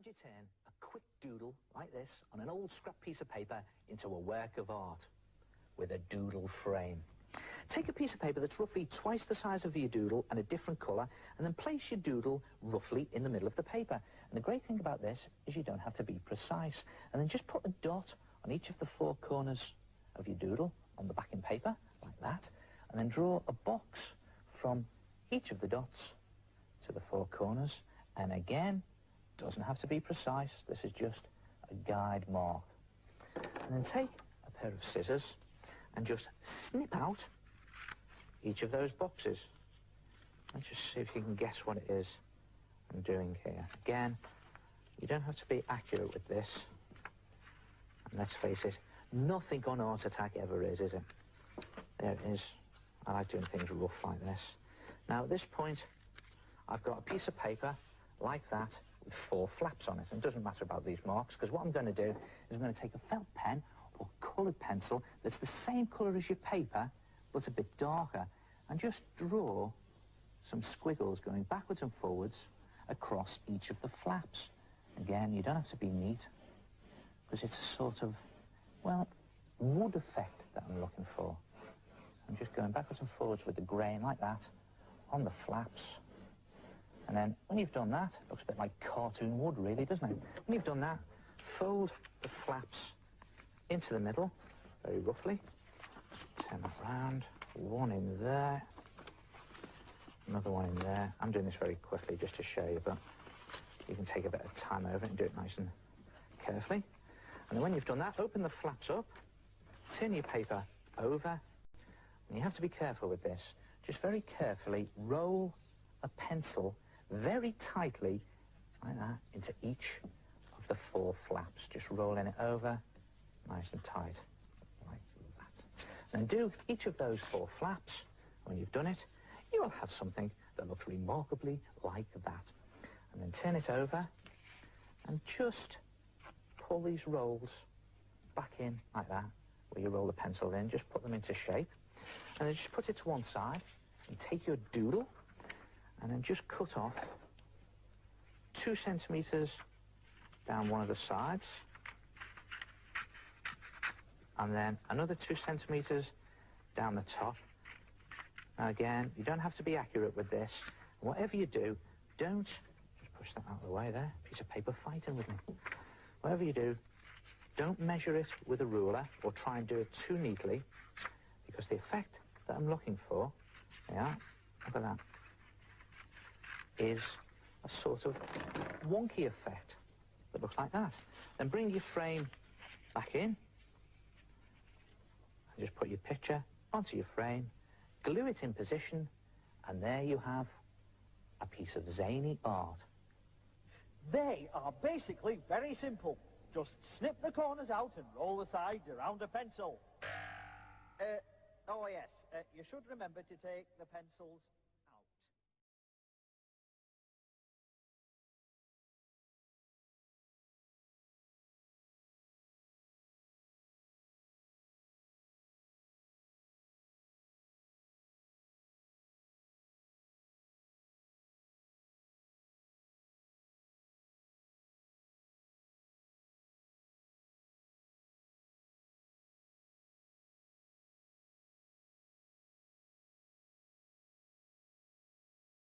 do you turn a quick doodle like this on an old scrap piece of paper into a work of art with a doodle frame? Take a piece of paper that's roughly twice the size of your doodle and a different colour, and then place your doodle roughly in the middle of the paper. And the great thing about this is you don't have to be precise. And then just put a dot on each of the four corners of your doodle on the backing paper, like that, and then draw a box from each of the dots to the four corners. And again, doesn't have to be precise, this is just a guide mark. And then take a pair of scissors and just snip out each of those boxes. Let's just see if you can guess what it is I'm doing here. Again, you don't have to be accurate with this. And let's face it, nothing on Art Attack ever is it? There it is. I like doing things rough like this. Now at this point, I've got a piece of paper like that with four flaps on it. And it doesn't matter about these marks, because what I'm going to do is I'm going to take a felt pen or coloured pencil that's the same colour as your paper, but a bit darker, and just draw some squiggles going backwards and forwards across each of the flaps. Again, you don't have to be neat, because it's a sort of, well, wood effect that I'm looking for. I'm just going backwards and forwards with the grain like that on the flaps. And then when you've done that, it looks a bit like cartoon wood really, doesn't it? When you've done that, fold the flaps into the middle, very roughly. Turn that round, one in there, another one in there. I'm doing this very quickly just to show you, but you can take a bit of time over it and do it nice and carefully. And then when you've done that, open the flaps up, turn your paper over, and you have to be careful with this. Just very carefully roll a pencil very tightly, like that, into each of the four flaps. Just rolling it over, nice and tight, like that. And then do each of those four flaps. When you've done it, you will have something that looks remarkably like that. And then turn it over, and just pull these rolls back in like that, where you roll the pencil in. Just put them into shape. And then just put it to one side, and take your doodle, and then just cut off 2 centimetres down one of the sides, and then another 2 centimetres down the top. Now again, you don't have to be accurate with this. Whatever you do, don't, just push that out of the way there, piece of paper fighting with me. Whatever you do, don't measure it with a ruler or try and do it too neatly, because the effect that I'm looking for, yeah, look at that, is a sort of wonky effect that looks like that. Then bring your frame back in, and just put your picture onto your frame, glue it in position, and there you have a piece of zany art. They are basically very simple. Just snip the corners out and roll the sides around a pencil. Oh yes, you should remember to take the pencils